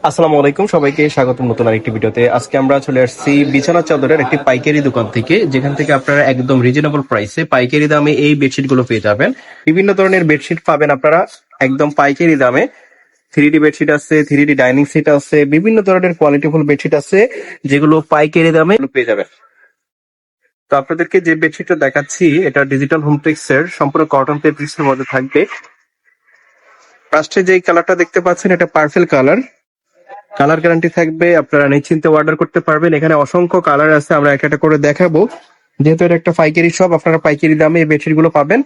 আসসালামু আলাইকুম, সবাইকে স্বাগতম নতুন আরেকটি ভিডিওতে। আজকে আমরা চলে আসছি বিছানা চাদরের একটি পাইকারি দোকান থেকে, যেখান থেকে আপনারা একদম রিজনেবল প্রাইসে পাইকারি দামে এই বেডশিট গুলো পেয়ে যাবেন। বিভিন্ন ধরনের বেডশিট পাবেন আপনারা একদম পাইকারি দামে। 3D বেডশিট আছে, 3D ডাইনিং সেট আছে, বিভিন্ন ধরনের কোয়ালিটিফুল বেডশিট আছে, যেগুলো পাইকারি দামে পেয়ে যাবেন। তো আপনাদেরকে যে বেডশিটটা দেখাচ্ছি, এটা ডিজিটাল হোমটেক্স এর সম্পূর্ণ কটন ফেব্রিক্স এর মধ্যে থাকবে। ফার্স্টে যে কালারটা দেখতে পাচ্ছেন, এটা পার্পল কালার। কালার গ্যারান্টি থাকবে, আপনারা নিশ্চিন্তে অর্ডার করতে পারবেন। এখানে অসংখ্য কালার আছে, আমরা একটা করে দেখাবো। যেহেতু এটা একটা পাইকারি শপ, আপনারা পাইকারি দামে এই বেডশিট গুলো পাবেন।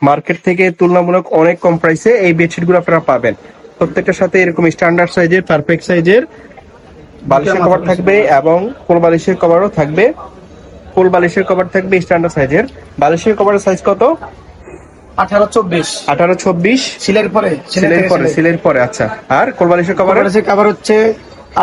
মার্কেট থেকে তুলনামূলক অনেক কম প্রাইসে এই বেডশিট গুলো আপনারা পাবেন। প্রত্যেকটার সাথে এরকম স্ট্যান্ডার্ড সাইজের, পারফেক্ট সাইজের বালিশের কভার থাকবে এবং কোল বালিশের কভারও থাকবে। কোল বালিশের কভার থাকবে স্ট্যান্ডার্ড সাইজের। বালিশের কভারের সাইজ কত? 18-24 18-24 সিলের পরে সিলের পরে। আচ্ছা, আর কোল বালিশের কভার? কাভার হচ্ছে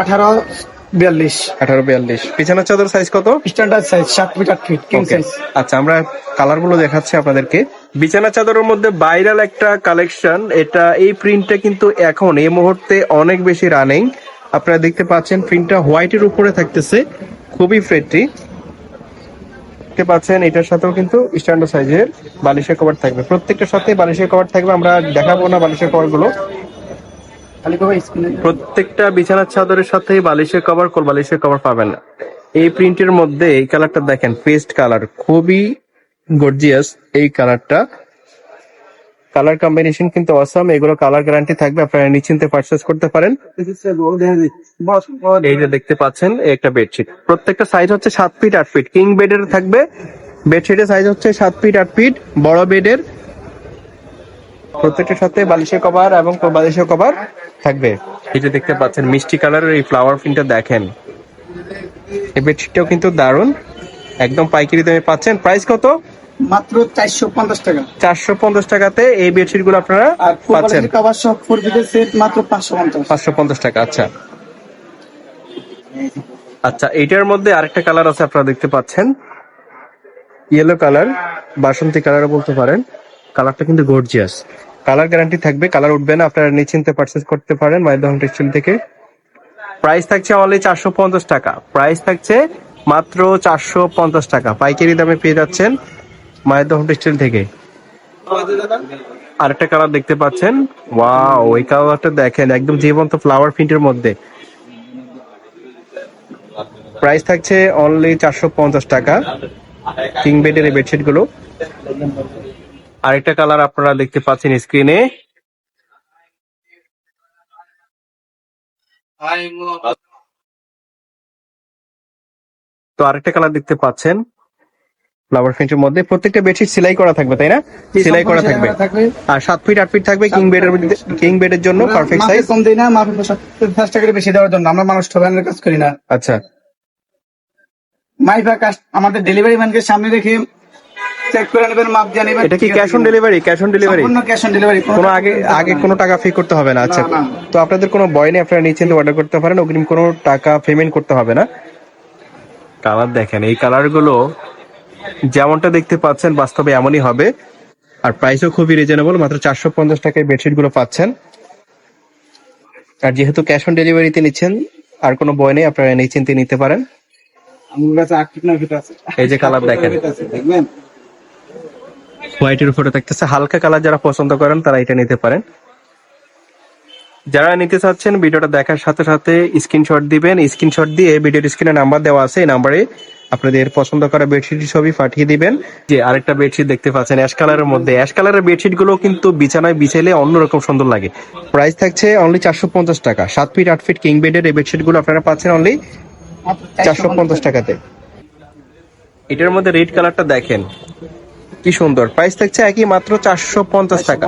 18-42 18-42। বিছানার চাদর সাইজ কত? Standard size 7 feet 8 feet king Okay. Size. আচ্ছা, আমরা কালার গুলো দেখাচ্ছি আপনাদেরকে। বিছানা চাদরের মধ্যে ভাইরাল একটা কালেকশন এটা। এই প্রিন্টটা কিন্তু এখন এই মুহূর্তে অনেক বেশি রানিং। আপনারা দেখতে পাচ্ছেন প্রিন্টটা হোয়াইটের উপরে থাকতেছে, খুবই ফ্রেটি। দেখতে পাচ্ছেন এটার সাথেও কিন্তু স্ট্যান্ডার্ড সাইজের বালিশের কভার থাকবে। প্রত্যেকটার সাথে বালিশের কভার থাকবে, আমরা দেখাবো না বালিশের কভার গুলো। খালি কভার স্ক্রিনে প্রত্যেকটা বিছানার চাদরের সাথে বালিশের কভার, কোল বালিশের কভার পাবেন না। এই প্রিন্টের মধ্যে এই কালারটা দেখেন, পেস্ট কালার, খুবই গর্জিয়াস এই কালারটা। কালার কম্বিনেশন কিন্তু অসাম। এগুলো কালার গ্যারান্টি থাকবে, আপনারা নিশ্চিন্তে পারচেজ করতে পারেন। এই যে দেখতে পাচ্ছেন একটা বেডশিট, প্রত্যেকটা সাইজ হচ্ছে 7 ফিট 8 ফিট। কিং বেডের থাকবে। বেডশিটের সাইজ হচ্ছে 7 ফিট 8 ফিট বড় বেডের। প্রত্যেকটার সাথে বালিশের কভার এবং বালিশের কভার থাকবে। এই যে দেখতে পাচ্ছেন মিষ্টি কালারের এই ফ্লাওয়ার প্রিন্টটা দেখেন। এই বেডশিটটাও কিন্তু দারুণ, একদম পাইকারি দামে পাচ্ছেন। প্রাইস কত? মাত্র 450 টাকা। 450 টাকাতে এই বেডশিট গুলো আপনারা আর পাচ্ছেন। কভার সব 4 ফিটের সেট মাত্র 550। 550 টাকা। আচ্ছা আচ্ছা, এটার মধ্যে আরেকটা কালার আছে, আপনারা দেখতে পাচ্ছেন ইয়েলো কালার, বাসন্তী কালারও বলতে পারেন। কালারটা কিন্তু গর্জিয়াস, কালার গ্যারান্টি থাকবে, কালার উঠবে না। আপনারা নিশ্চিন্তে পারচেজ করতে পারেন মাইদা হোম টেক্সটাইল থেকে। প্রাইস থাকছে অনলি 450 টাকা। প্রাইস থাকছে মাত্র 450 টাকা, পাইকারি দামে পেয়ে যাচ্ছেন মাইদা হোম টেক্সটাইল থেকে। আরেকটা কালার দেখতে পাচ্ছেন, ওয়াও, ওই কালারটা দেখেন, একদম জীবন্ত ফ্লাওয়ার প্রিন্টের মধ্যে। প্রাইস থাকছে অনলি 450 টাকা, কিং বেডের এই বেডশিট গুলো। আরেকটা কালার আপনারা দেখতে পাচ্ছেন স্ক্রিনে, তো আরেকটা কালার দেখতে পাচ্ছেন ফ্লাওয়ার প্রিন্টের মধ্যে। প্রত্যেকটা বেডশিট সেলাই করা থাকবে, তাই না? সেলাই করা থাকবে। আর 7 ফিট 8 ফিট থাকবে কিং বেডের জন্য পারফেক্ট সাইজ। কম দেই না, মাপে 50 টাকা বেশি দেওয়ার জন্য। আমরা মানুষ ঠকানোর কাজ করি না। আচ্ছা, মাইফা কাস্ট আমাদের ডেলিভারি ম্যানকে সামনে রেখে চেক করে নেবেন, মাপ দিয়ে নেবেন। এটা কি cash on delivery? Cash on delivery, সম্পূর্ণ ক্যাশ অন ডেলিভারি। কোনো আগে কোনো টাকা পে করতে হবে না? আচ্ছা, না। তো আপনাদের কোনো ভয় নেই, আপনারা নিশ্চিন্তে অর্ডার করতে পারেন, অগ্রিম কোনো টাকা পেমেন্ট করতে হবে না। কালার দেখেন, এই কালার গুলো যেমনটা দেখতে পাচ্ছেন বাস্তবে এমনই হবে। আর প্রাইসও খুবই রিজনেবল, মাত্র 450 টাকায় বেডশিট গুলো পাচ্ছেন। আর যেহেতু ক্যাশ অন ডেলিভারিতে নিচ্ছেন, আর কোনো ভয় নেই, আপনারা নিশ্চিন্তে নিতে পারেন। আমার কাছে 8 ফিট 9 ফিট আছে। এই যে কালার দেখেন, দেখবেন হোয়াইটের উপরে থাকতেছে। হালকা কালার যারা পছন্দ করেন তারা এটা নিতে পারেন। যারা নিতে চাচ্ছেন ভিডিওটা দেখার সাথে সাথে স্ক্রিনশট দিবেন। স্ক্রিনশট দিয়ে ভিডিওর স্ক্রিনে নাম্বার দেওয়া আছে, এই নাম্বারে আপনাদের পছন্দ করা বেডশিট ছবি পাঠিয়ে দিবেন। যে আরেকটা বেডশিট দেখতে পাচ্ছেন অ্যাশ কালারের মধ্যে। অ্যাশ কালারের বেডশিট গুলো কিন্তু বিছানায় বিছাইলে অন্যরকম সুন্দর লাগে। প্রাইস থাকছে অনলি 450 টাকা। 7 ফিট 8 ফিট কিং বেডের এই বেডশিট গুলো আপনারা পাচ্ছেন অনলি 450 টাকাতে। এটার মধ্যে রেড কালারটা দেখেন কি সুন্দর, প্রাইস থাকছে একই মাত্র 450 টাকা।